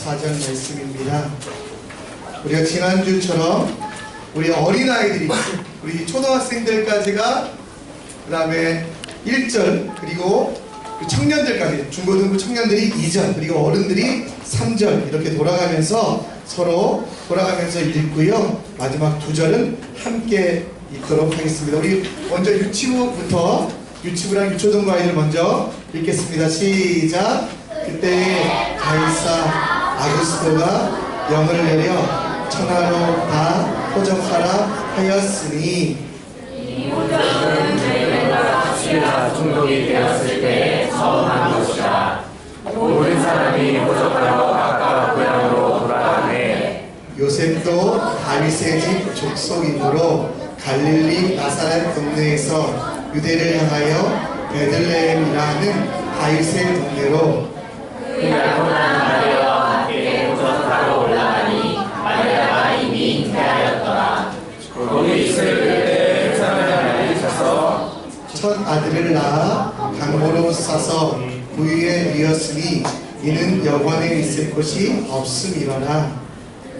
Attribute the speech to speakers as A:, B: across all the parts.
A: 4절 말씀입니다. 우리가 지난주처럼 우리 어린아이들이 우리 초등학생들까지가 그 다음에 1절 그리고 청년들까지 중고등부 청년들이 2절 그리고 어른들이 3절 이렇게 돌아가면서 서로 돌아가면서 읽고요. 마지막 2절은 함께 읽도록 하겠습니다. 우리 먼저 유치부부터 유치부랑 유초등부 아이들 먼저 읽겠습니다. 시작. 그때 가이사 아구스토가 영을 내려 천하로 다 포접하라 하였으니
B: 이 모자는 저희가 시나 중독이 되었을 때 처음 한 것이다. 모든 사람이 포접하여 각각 고향으로 돌아가네.
A: 요셉도 다윗의 집 족속이므로 갈릴리 나사렛 동네에서 유대를 향하여 베들레헴이라는 다윗의 동네로
B: 그 약혼한 마리아와 함께 포접하러 올라가니 마리아가 이미 잉태하였더라. 거기 있을 때 사마리아에 있어서
A: 첫 아들을 낳아 강모로 싸서 부위에 뉘었으니 이는 여관에 있을 곳이 없음이러라.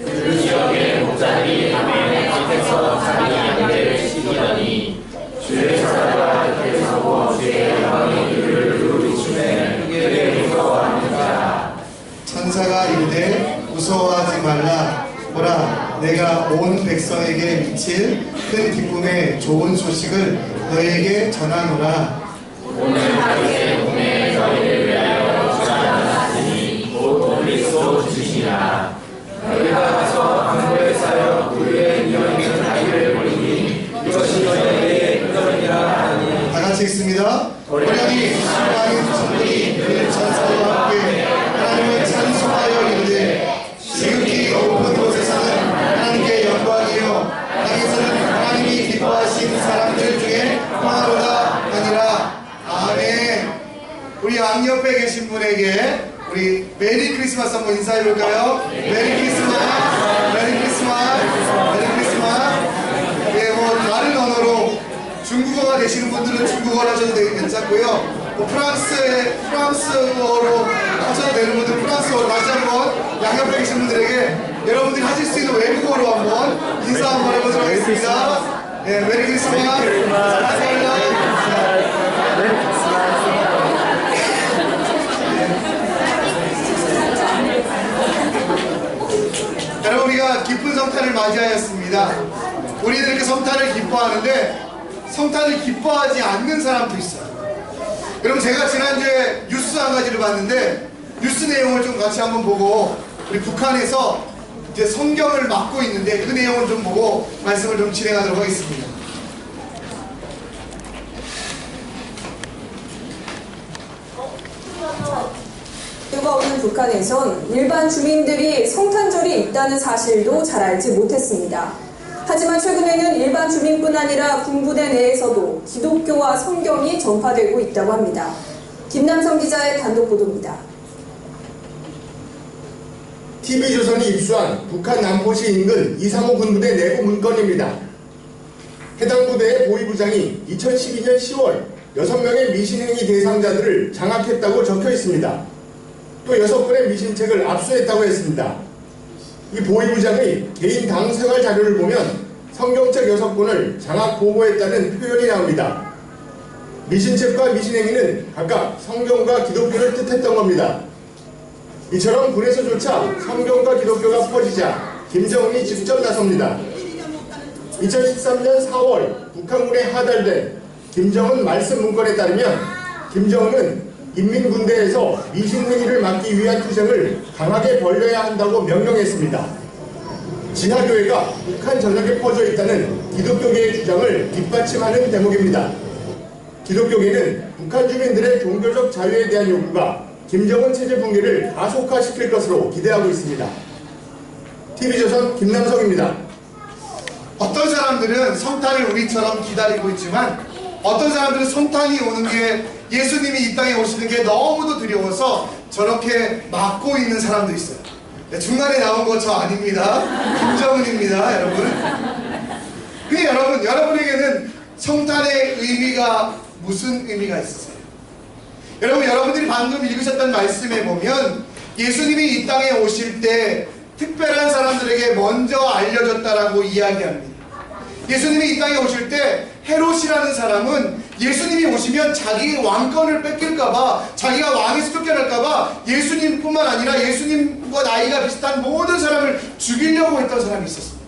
B: 그 지역의 목자들이 밤에 집에서 자기 양들을 시키더니 주의 사자가 곁에 서고 주의 영광의 이를 누르시면 그를 무서워하는지라.
A: 천사가 이르되 무서워하지 말라. 보라, 내가 온 백성에게 미칠 큰 기쁨의 좋은 소식을 너에게 전하노라.
B: 오늘 다윗의 동네에 너희를 위하여 주가 나셨으니 곧 그리스도 주시라. 너희가 가서 강보에 쌓여 그 위에 뉘어있는 아이를 버리니 이것이 너희에게 끄덕이라 하니.
A: 다 같이 읽습니다. 어련히 하나님 성들이 그 천사와 함께 하나님을 찬송하여 이르되 지극히 높은 곳에서는 하나님께 영광이요 땅에서는 하나님이 기뻐하신 사람들 중에 평화로다 하니라. 아멘. 우리 양옆에 계신 분에게 우리 메리 크리스마스 한번 인사해 볼까요? 메리 크리스마스, 메리 크리스마스, 메리 크리스마스. 예, 뭐 다른 언어로 중국어가 되시는 분들은 중국어로 하셔도 괜찮고요. 뭐 프랑스어로 하셔도 되는 분들 프랑스어로 다시 한번 양옆에 계신 분들에게 여러분들이 하실 수 있는 외국어로 한번 인사 한번 해보도록 하겠습니다. 예, 메리 크리스마스. 감사합니다. 여러분, 우리가 기쁜 성탄을 맞이하였습니다. 우리는 이렇게 성탄을 기뻐하는데 성탄을 기뻐하지 않는 사람도 있어요. 여러분, 제가 지난주에 뉴스 한 가지를 봤는데 뉴스 내용을 좀 같이 한번 보고 우리 북한에서 이제 성경을 막고 있는데 그 내용을 좀 보고 말씀을 좀 진행하도록 하겠습니다.
C: 가 없는 북한에선 일반 주민들이 성탄절이 있다는 사실도 잘 알지 못했습니다. 하지만 최근에는 일반 주민뿐 아니라 군부대 내에서도 기독교와 성경이 전파되고 있다고 합니다. 김남성 기자의 단독 보도입니다.
D: TV조선이 입수한 북한 남포시 인근 235 군부대 내부 문건입니다. 해당 부대의 보위부장이 2012년 10월 6명의 미신행위 대상자들을 장악했다고 적혀 있습니다. 또 6건의 미신책을 압수했다고 했습니다. 이 보위부장의 개인 당 생활 자료를 보면 성경책 6권을 장악 보고했다는 표현이 나옵니다. 미신책과 미신행위는 각각 성경과 기독교를 뜻했던 겁니다. 이처럼 군에서조차 성경과 기독교가 퍼지자 김정은이 직접 나섭니다. 2013년 4월 북한군에 하달된 김정은 말씀 문건에 따르면 김정은은 인민군대에서 미신행위를 막기 위한 투쟁을 강하게 벌려야 한다고 명령했습니다. 지하교회가 북한 전역에 퍼져 있다는 기독교계의 주장을 뒷받침하는 대목입니다. 기독교계는 북한 주민들의 종교적 자유에 대한 요구가 김정은 체제 붕괴를 가속화시킬 것으로 기대하고 있습니다. TV조선 김남성입니다.
A: 어떤 사람들은 성탄을 우리처럼 기다리고 있지만 어떤 사람들은 성탄이 오는 게 예수님이 이 땅에 오시는 게 너무도 두려워서 저렇게 막고 있는 사람도 있어요. 중간에 나온 거 저 아닙니다. 김정은입니다, 여러분. 근데 여러분에게는 성탄의 의미가 무슨 의미가 있으세요? 여러분들이 방금 읽으셨던 말씀에 보면 예수님이 이 땅에 오실 때 특별한 사람들에게 먼저 알려졌다라고 이야기합니다. 예수님이 이 땅에 오실 때 헤롯이라는 사람은 예수님이 오시면 자기 왕권을 뺏길까봐, 자기가 왕에서 쫓겨날까봐 예수님뿐만 아니라 예수님과 나이가 비슷한 모든 사람을 죽이려고 했던 사람이 있었습니다.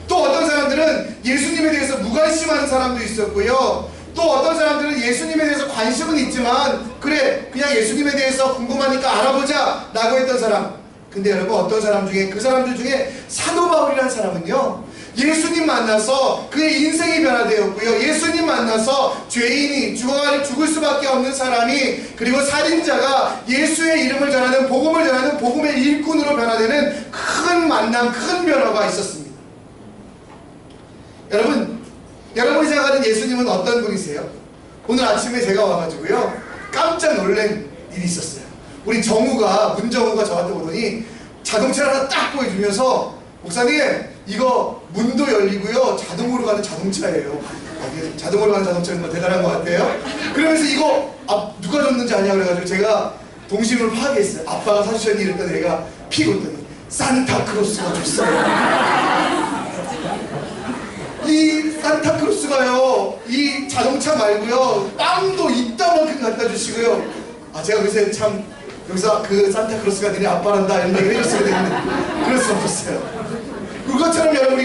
A: 또 어떤 사람들은 예수님에 대해서 무관심하는 사람도 있었고요. 또 어떤 사람들은 예수님에 대해서 관심은 있지만 그래 그냥 예수님에 대해서 궁금하니까 알아보자 라고 했던 사람. 근데 여러분 어떤 사람 중에, 그 사람들 중에 사도 바울이라는 사람은요, 예수님 만나서 그의 인생이 변화되었고요, 예수님 만나서 죄인이 죽을 수밖에 없는 사람이, 그리고 살인자가 예수의 이름을 전하는, 복음을 전하는 복음의 일꾼으로 변화되는 큰 만남, 큰 변화가 있었습니다. 여러분이 생각하는 예수님은 어떤 분이세요? 오늘 아침에 제가 와가지고요 깜짝 놀란 일이 있었어요. 우리 문정우가 저한테 오더니 자동차를 하나 딱 보여주면서, 목사님 이거 문도 열리고요 자동으로 가는 자동차예요. 자동으로 가는 자동차는 뭐 대단한 것 같아요. 그러면서 이거 누가 줬는지 아냐 그래가지고 제가 동심을 파악했어요. 아빠가 사주셨니? 이랬더니 내가 픽 웃더니 산타크로스가 줬어요. 이 산타크로스가요 이 자동차 말고요 빵도 이따만큼 갖다 주시고요. 제가 그래서 참 여기서 그 산타크로스가 너네 아빠란다 이런 얘기를 해줬어야 되는데 그럴 수 없었어요. 그것처럼 여러분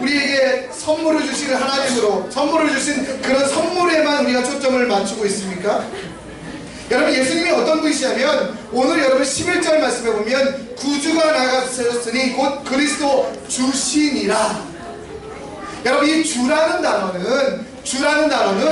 A: 우리에게 선물을 주신 하나님으로 선물을 주신 그런 선물에만 우리가 초점을 맞추고 있습니까? 여러분 예수님이 어떤 분이시냐면 오늘 여러분 11절 말씀에 보면 구주가 나가셨으니 곧 그리스도 주시니라. 여러분 이 주라는 단어는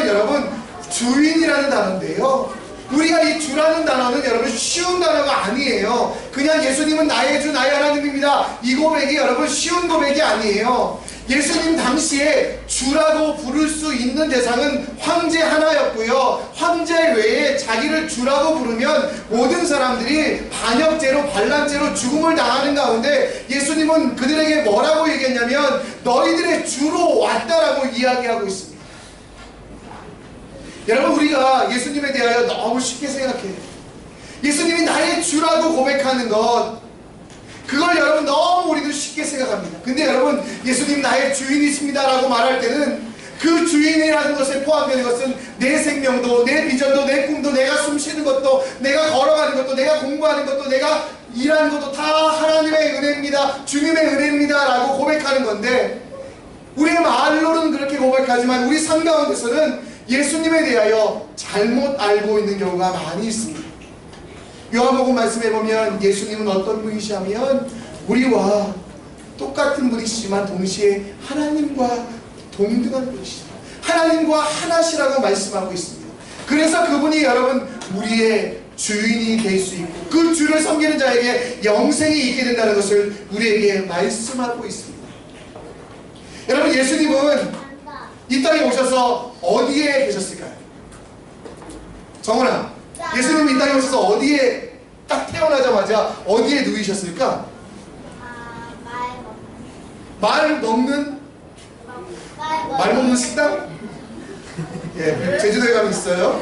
A: 여러분 주인이라는 단어인데요, 우리가 이 주라는 단어는 여러분 쉬운 단어가 아니에요. 그냥 예수님은 나의 주 나의 하나님입니다 이 고백이 여러분 쉬운 고백이 아니에요. 예수님 당시에 주라고 부를 수 있는 대상은 황제 하나였고요, 황제 외에 자기를 주라고 부르면 모든 사람들이 반역죄로 반란죄로 죽음을 당하는 가운데 예수님은 그들에게 뭐라고 얘기했냐면 너희들의 주로 왔다라고 이야기하고 있습니다. 여러분 우리가 예수님에 대하여 너무 쉽게 생각해요. 예수님이 나의 주라고 고백하는 것, 그걸 여러분 너무 우리도 쉽게 생각합니다. 근데 여러분 예수님 나의 주인이십니다 라고 말할 때는 그 주인이라는 것에 포함되는 것은 내 생명도 내 비전도 내 꿈도 내가 숨쉬는 것도 내가 걸어가는 것도 내가 공부하는 것도 내가 일하는 것도 다 하나님의 은혜입니다, 주님의 은혜입니다 라고 고백하는 건데, 우리의 말로는 그렇게 고백하지만 우리 삶 가운데서는 예수님에 대하여 잘못 알고 있는 경우가 많이 있습니다. 요한복음 말씀에 보면 예수님은 어떤 분이시냐면 우리와 똑같은 분이시지만 동시에 하나님과 동등한 분이시다, 하나님과 하나시라고 말씀하고 있습니다. 그래서 그분이 여러분 우리의 주인이 될 수 있고 그 주를 섬기는 자에게 영생이 있게 된다는 것을 우리에게 말씀하고 있습니다. 여러분 예수님은 이 땅에 오셔서 어디에 계셨을까요? 정훈아, 예수님이 이 땅에 오셔서 어디에 딱 태어나자마자 어디에 누이셨을까? 말 먹는 식당? 예, 제주도에 가면 있어요.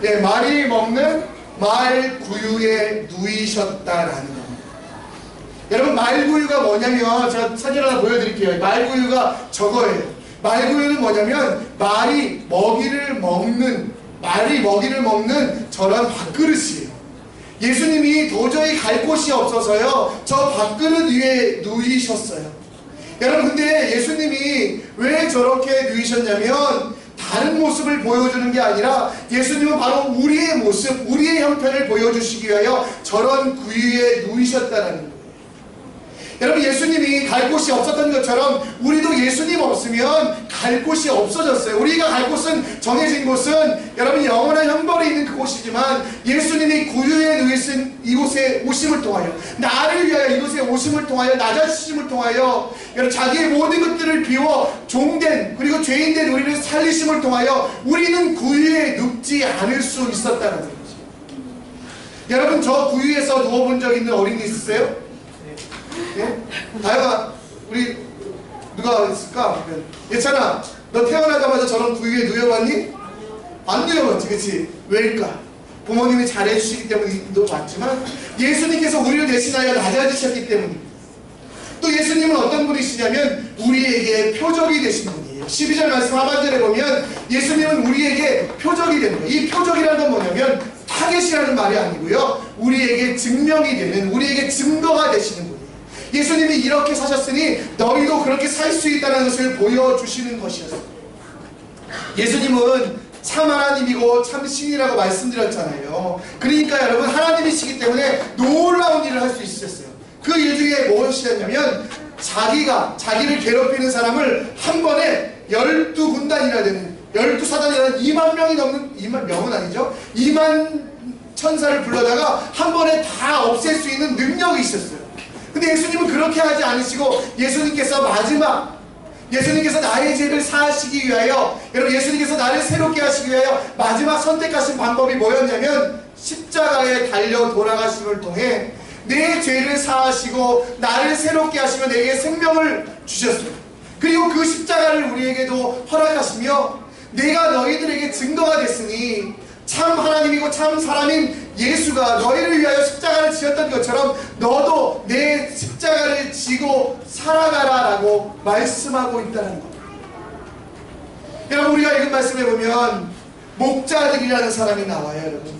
A: 예, 말이 먹는 말 구유에 누이셨다라는 겁니다. 여러분 말구유가 뭐냐면 제가 사진 하나 보여드릴게요. 말구유가 저거예요. 말구유는 뭐냐면 말이 먹이를 먹는 저런 밥그릇이에요. 예수님이 도저히 갈 곳이 없어서요 저 밥그릇 위에 누이셨어요. 여러분 근데 예수님이 왜 저렇게 누이셨냐면 다른 모습을 보여주는 게 아니라 예수님은 바로 우리의 모습, 우리의 형편을 보여주시기 위하여 저런 구유에 누이셨다는 거예요. 여러분 예수님이 갈 곳이 없었던 것처럼 우리도 예수님 없으면 갈 곳이 없어졌어요. 우리가 갈 곳은, 정해진 곳은 여러분 영원한 형벌이 있는 그곳이지만 예수님이 구유에 누이신 이곳에 오심을 통하여, 나를 위하여 이곳에 오심을 통하여, 낮아지심을 통하여 여러분 자기의 모든 것들을 비워 종된 그리고 죄인된 우리를 살리심을 통하여 우리는 구유에 눕지 않을 수 있었다는 거죠. 여러분 저 구유에서 누워본 적 있는 어린이 있으세요? 예? 다혜가 우리 누가 있을까? 예찬아 너 태어나자마자 저런 구유에 누워봤니? 안 누워봤지, 그치? 왜일까? 부모님이 잘해주시기 때문도 맞지만 예수님께서 우리를 대신하여 낮아지셨기 때문입니다. 또 예수님은 어떤 분이시냐면 우리에게 표적이 되신 분이에요. 12절 말씀 하반절에 보면 예수님은 우리에게 표적이 되는 거예요. 이 표적이라는 건 뭐냐면 타겟이라는 말이 아니고요, 우리에게 증명이 되는, 우리에게 증거가 되시는 분이에요. 예수님이 이렇게 사셨으니 너희도 그렇게 살 수 있다는 것을 보여주시는 것이었어요. 예수님은 참 하나님이고 참 신이라고 말씀드렸잖아요. 그러니까 여러분, 하나님이시기 때문에 놀라운 일을 할 수 있으셨어요. 그 일 중에 무엇이었냐면 자기를 괴롭히는 사람을 한 번에 12군단이나 되는, 12사단이라는 2만 명이 넘는, 2만 명은 아니죠, 2만 천사를 불러다가 한 번에 다 없앨 수 있는 능력이 있었어요. 근데 예수님은 그렇게 하지 않으시고 예수님께서 나의 죄를 사하시기 위하여, 여러분, 예수님께서 나를 새롭게 하시기 위하여 마지막 선택하신 방법이 뭐였냐면 십자가에 달려 돌아가심을 통해 내 죄를 사하시고 나를 새롭게 하시며 내게 생명을 주셨어요. 그리고 그 십자가를 우리에게도 허락하시며 내가 너희들에게 증거가 됐으니 참 하나님이고 참 사람인 예수가 너희를 위하여 십자가를 지었던 것처럼 너도 내 십자가를 지고 살아가라 라고 말씀하고 있다는 것. 여러분, 우리가 읽은 말씀에 보면 목자들이라는 사람이 나와요. 여러분,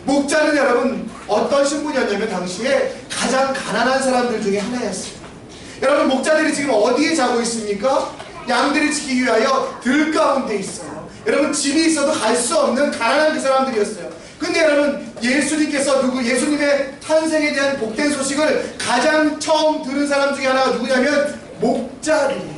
A: 목자는 여러분 어떤 신분이었냐면 당시에 가장 가난한 사람들 중에 하나였어요. 여러분, 목자들이 지금 어디에 자고 있습니까? 양들을 지키기 위하여 들 가운데 있어요. 여러분, 집이 있어도 갈 수 없는 가난한 그 사람들이었어요. 근데 여러분, 예수님의 탄생에 대한 복된 소식을 가장 처음 들은 사람 중에 하나가 누구냐면 목자들이에요.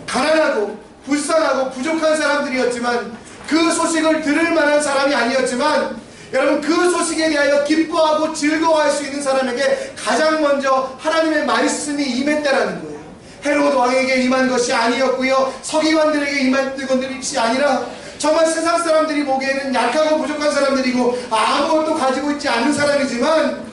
A: 가난하고 불쌍하고 부족한 사람들이었지만, 그 소식을 들을 만한 사람이 아니었지만, 여러분, 그 소식에 대하여 기뻐하고 즐거워할 수 있는 사람에게 가장 먼저 하나님의 말씀이 임했다라는 거예요. 헤롯 왕에게 임한 것이 아니었고요, 서기관들에게 임한 것이 아니라 정말 세상 사람들이 보기에는 약하고 부족한 사람들이고 아무것도 가지고 있지 않은 사람이지만,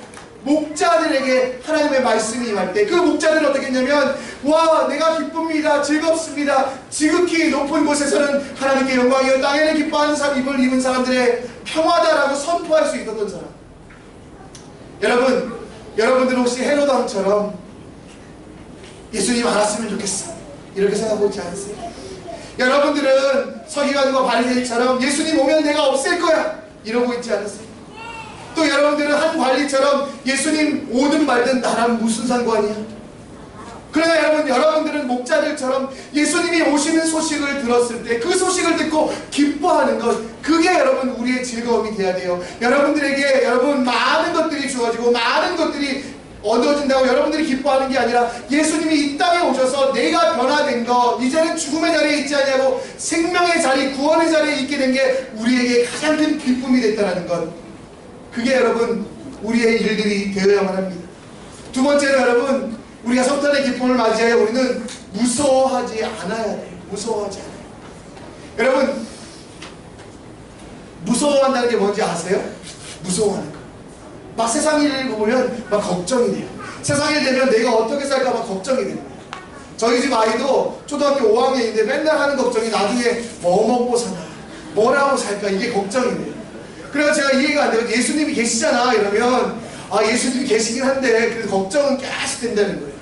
A: 목자들에게 하나님의 말씀이 임할 때 그 목자들은 어떻게 했냐면, 와, 내가 기쁩니다, 즐겁습니다, 지극히 높은 곳에서는 하나님께 영광이요 땅에는 기뻐하는 사람, 입을 입은 사람들의 평화다라고 선포할 수 있었던 사람. 여러분들 혹시 헤롯 왕처럼 예수님 알았으면 좋겠어 이렇게 생각하고 있지 않으세요? 여러분들은 서기관과 바리새인처럼 예수님 오면 내가 없앨 거야 이러고 있지 않으세요? 또 여러분들은 한 관리처럼 예수님 오든 말든 나랑 무슨 상관이야? 그러나 여러분들은 목자들처럼 예수님이 오시는 소식을 들었을 때 그 소식을 듣고 기뻐하는 것, 그게 여러분 우리의 즐거움이 돼야 돼요. 여러분들에게 많은 것들이 주어지고 많은 것들이 얻어진다고 여러분들이 기뻐하는 게 아니라, 예수님이 이 땅에 오셔서 내가 변화된 것, 이제는 죽음의 자리에 있지 않냐고 생명의 자리, 구원의 자리에 있게 된 게 우리에게 가장 큰 기쁨이 됐다는 것, 그게 여러분 우리의 일들이 되어야만 합니다. 두 번째로 여러분, 우리가 성탄의 기쁨을 맞이하여 우리는 무서워하지 않아야 돼요. 무서워하지 않아요. 여러분, 무서워한다는 게 뭔지 아세요? 무서워하는 거. 막 세상 일을 보면 막 걱정이 돼요. 세상 일 되면 내가 어떻게 살까 막 걱정이 돼요. 저희 집 아이도 초등학교 5학년인데 맨날 하는 걱정이 나중에 뭐 먹고 사나, 뭐라고 살까, 이게 걱정이 돼요. 그래서 제가 이해가 안 돼요. 예수님이 계시잖아 이러면, 예수님이 계시긴 한데 그래도 걱정은 계속 된다는 거예요.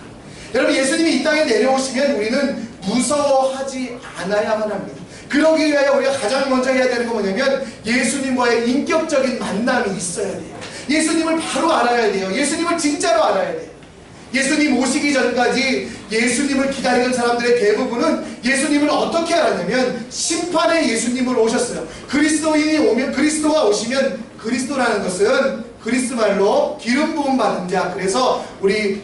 A: 여러분, 예수님이 이 땅에 내려오시면 우리는 무서워하지 않아야만 합니다. 그러기 위하여 우리가 가장 먼저 해야 되는 건 뭐냐면, 예수님과의 인격적인 만남이 있어야 돼요. 예수님을 바로 알아야 돼요. 예수님을 진짜로 알아야 돼요. 예수님 오시기 전까지 예수님을 기다리는 사람들의 대부분은 예수님을 어떻게 알았냐면, 심판의 예수님을 오셨어요. 그리스도가 오시면, 그리스도라는 것은 그리스 말로 기름 부음 받은 자, 그래서 우리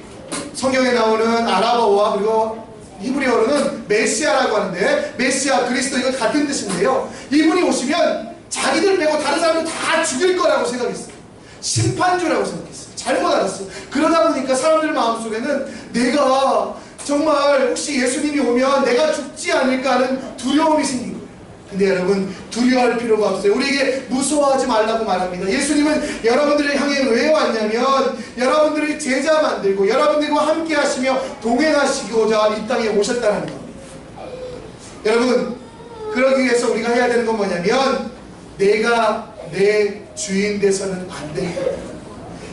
A: 성경에 나오는 아랍어와 그리고 히브리어로는 메시아라고 하는데, 메시아, 그리스도, 이거 같은 뜻인데요, 이분이 오시면 자기들 빼고 다른 사람을 다 죽일 거라고 생각했어요. 심판주라고 생각했어요. 잘못 알았어요. 그러다 보니까 사람들 마음속에는 내가 정말 혹시 예수님이 오면 내가 죽지 않을까 하는 두려움이 생긴 거예요. 근데 여러분, 두려워할 필요가 없어요. 우리에게 무서워하지 말라고 말합니다. 예수님은 여러분들을 향해 왜 왔냐면, 여러분들을 제자 만들고 여러분들과 함께 하시며 동행하시고자 이 땅에 오셨다는 겁니다. 여러분, 그러기 위해서 우리가 해야 되는 건 뭐냐면, 내가 내 주인 돼서는 안 됩니다.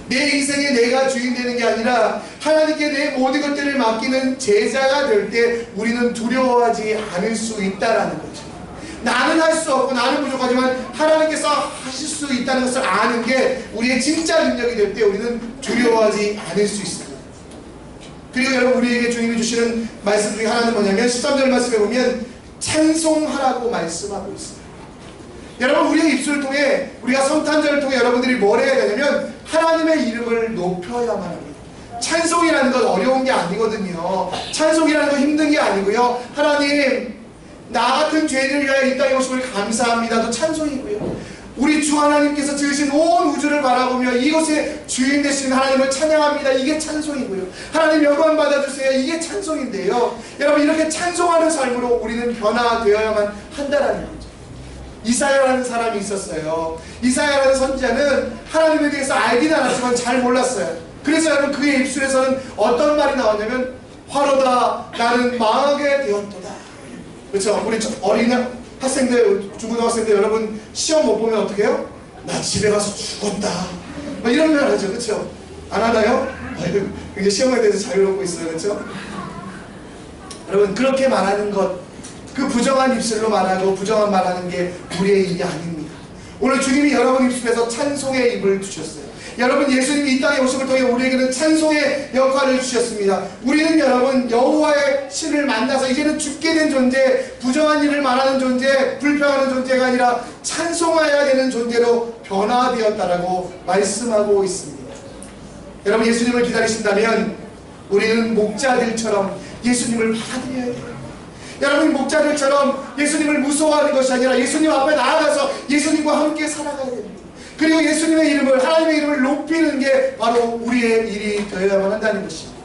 A: 내 인생에 내가 주인 되는 게 아니라 하나님께 내 모든 것들을 맡기는 제자가 될 때 우리는 두려워하지 않을 수 있다라는 거죠. 나는 할 수 없고 나는 부족하지만 하나님께서 하실 수 있다는 것을 아는 게 우리의 진짜 능력이 될 때 우리는 두려워하지 않을 수 있습니다. 그리고 여러분, 우리에게 주님이 주시는 말씀 중에 하나는 뭐냐면 13절 말씀에 보면 찬송하라고 말씀하고 있습니다. 여러분, 우리의 입술을 통해, 우리가 성탄절을 통해 여러분들이 뭘 해야 되냐면 하나님의 이름을 높여야만 합니다. 찬송이라는 건 어려운 게 아니거든요. 찬송이라는 건 힘든 게 아니고요. 하나님, 나 같은 죄인을 위하여 이 땅에 오심을 감사합니다도 찬송이고요. 우리 주 하나님께서 지으신 온 우주를 바라보며 이곳에 주인 되신 하나님을 찬양합니다. 이게 찬송이고요. 하나님 영광 받아주세요. 이게 찬송인데요. 여러분, 이렇게 찬송하는 삶으로 우리는 변화되어야만 한다는 거죠. 이사야라는 사람이 있었어요. 이사야라는 선지자는 하나님에 대해서 알기는 않았지만 잘 몰랐어요. 그래서 여러분, 그의 입술에서는 어떤 말이 나왔냐면 화로다 나는 망하게 되었도다. 그렇죠? 우리 어린 학생들, 중고등학생들 여러분 시험 못 보면 어떻게 해요? 나 집에 가서 죽었다. 막 이런 말 하죠. 그렇죠? 안 하나요? 이제 시험에 대해서 자유롭고 있어요. 그렇죠? 여러분, 그렇게 말하는 것, 그 부정한 입술로 말하고 부정한 말하는 게 우리의 일이 아닙니다. 오늘 주님이 여러분 입술에서 찬송의 입을 주셨어요. 여러분, 예수님이 이 땅에 오심을 통해 우리에게는 찬송의 역할을 주셨습니다. 우리는 여러분 여호와의 신을 만나서 이제는 죽게 된 존재, 부정한 일을 말하는 존재, 불평하는 존재가 아니라 찬송해야 되는 존재로 변화되었다라고 말씀하고 있습니다. 여러분, 예수님을 기다리신다면 우리는 목자들처럼 예수님을 받아들여야 돼요. 여러분, 목자들처럼 예수님을 무서워하는 것이 아니라 예수님 앞에 나아가서 예수님과 함께 살아가야 됩니다. 그리고 예수님의 이름을, 하나님의 이름을 높이는 게 바로 우리의 일이 되어야만 한다는 것입니다.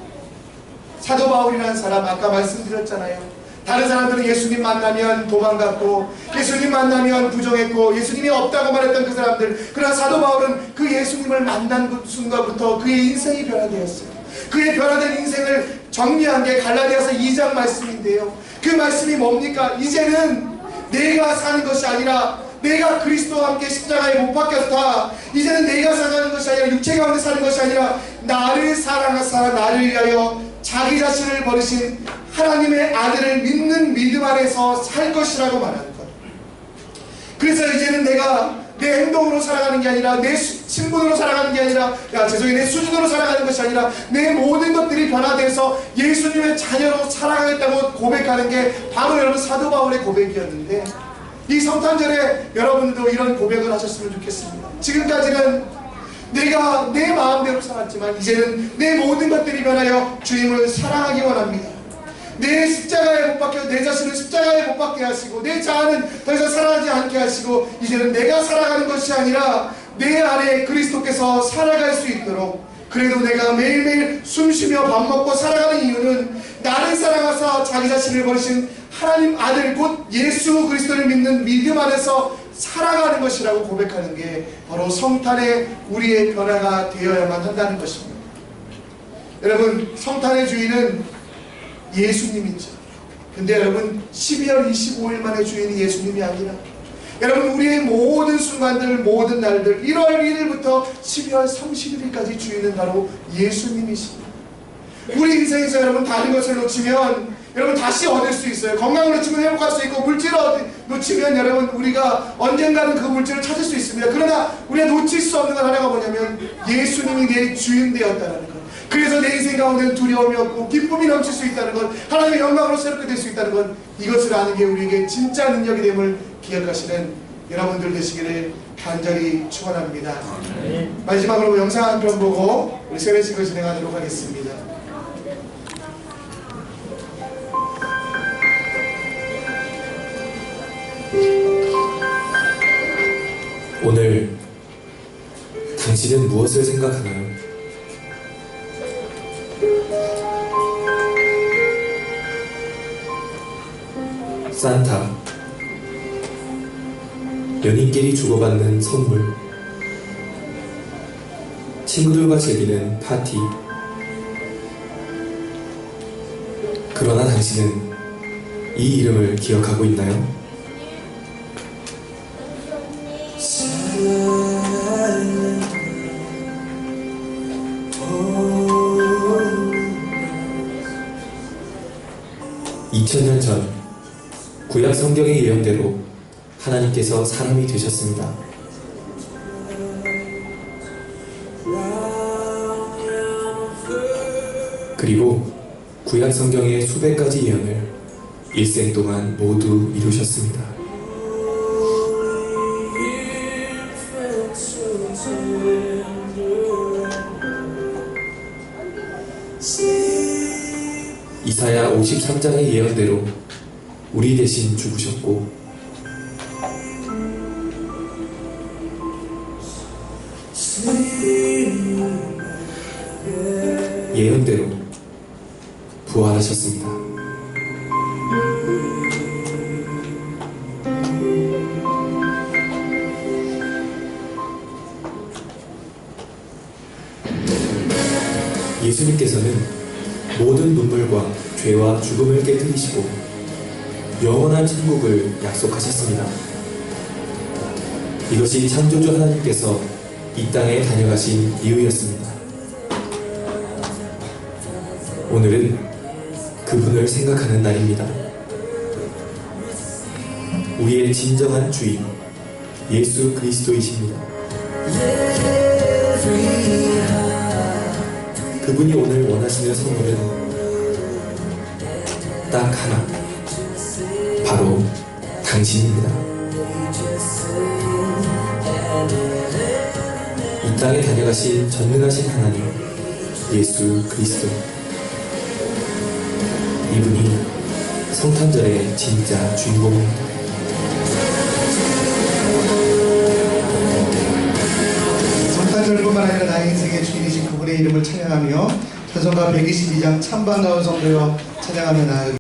A: 사도 바울이라는 사람, 아까 말씀드렸잖아요. 다른 사람들은 예수님 만나면 도망갔고 예수님 만나면 부정했고 예수님이 없다고 말했던 그 사람들, 그러나 사도 바울은 그 예수님을 만난 그 순간부터 그의 인생이 변화되었어요. 그의 변화된 인생을 정리한 게 갈라디아서 2장 말씀인데요. 그 말씀이 뭡니까? 이제는 내가 사는 것이 아니라 내가 그리스도와 함께 십자가에 못 박혔다. 이제는 내가 사는 것이 아니라 육체 가운데 사는 것이 아니라 나를 사랑하사 나를 위하여 자기 자신을 버리신 하나님의 아들을 믿는 믿음 안에서 살 것이라고 말하는 것. 그래서 이제는 내가 내 행동으로 살아가는 게 아니라 내 신분으로 살아가는 게 아니라 내 수준으로 살아가는 것이 아니라 내 모든 것들이 변화돼서 예수님의 자녀로 살아가겠다고 고백하는 게 바로 여러분 사도 바울의 고백이었는데, 이 성탄절에 여러분도 이런 고백을 하셨으면 좋겠습니다. 지금까지는 내가 내 마음대로 살았지만 이제는 내 모든 것들이 변하여 주님을 사랑하기 원합니다. 내 십자가에 못 박혀 내 자신을 십자가에 못 박게 하시고 내 자아는 더 이상 살아나지 않게 하시고 이제는 내가 살아가는 것이 아니라 내 안에 그리스도께서 살아갈 수 있도록, 그래도 내가 매일매일 숨쉬며 밥 먹고 살아가는 이유는 나를 사랑하사 자기 자신을 버리신 하나님 아들 곧 예수 그리스도를 믿는 믿음 안에서 살아가는 것이라고 고백하는 게 바로 성탄의 우리의 변화가 되어야만 한다는 것입니다. 여러분, 성탄의 주인은 예수님이죠. 근데 여러분, 12월 25일만의 주인이 예수님이 아니라 여러분 우리의 모든 순간들, 모든 날들, 1월 1일부터 12월 31일까지 주인은 바로 예수님이십니다. 우리 인생에서 여러분 다른 것을 놓치면 여러분 다시 얻을 수 있어요. 건강을 놓치면 회복할 수 있고, 물질을 놓치면 여러분 우리가 언젠가는 그 물질을 찾을 수 있습니다. 그러나 우리가 놓칠 수 없는 건 하나가 뭐냐면 예수님이 내 주인 되었다는 것. 그래서 내 인생 가운데는 두려움이 없고 기쁨이 넘칠 수 있다는 것, 하나님의 영광으로 새롭게 될 수 있다는 것, 이것을 아는 게 우리에게 진짜 능력이 됨을 기억하시는 여러분들 되시기를 간절히 축원합니다. 마지막으로 영상 한 편 보고 우리 세례식을 진행하도록 하겠습니다.
B: 오늘 당신은 무엇을 생각하나요? 산타, 연인끼리 주고받는 선물, 친구들과 즐기는 파티. 그러나 당신은 이 이름을 기억하고 있나요? 2000년 전 구약 성경의 예언대로 하나님께서 사람이 되셨습니다. 그리고 구약 성경의 수백 가지 예언을 일생 동안 모두 이루셨습니다. 이사야 53장의 예언대로 우리 대신 죽으셨고 예언대로 부활하셨습니다. 예수님께서는 모든 눈물과 죄와 죽음을 깨뜨리시고 영원한 천국을 약속하셨습니다. 이것이 창조주 하나님께서 이 땅에 다녀가신 이유였습니다. 오늘은 그분을 생각하는 날입니다. 우리의 진정한 주인 예수 그리스도이십니다. 그분이 오늘 원하시는 선물은 딱 하나, 바로 당신입니다. 이 땅에 다녀가신 전능하신 하나님 예수 그리스도, 이분이 성탄절의 진짜 주인공입니다.
A: 성탄절뿐만 아니라 나의 인생의 주인이신 그분의 이름을 찬양하며 찬송가 122장 찬반가운 성도여 찬양하며 나아가겠습니다.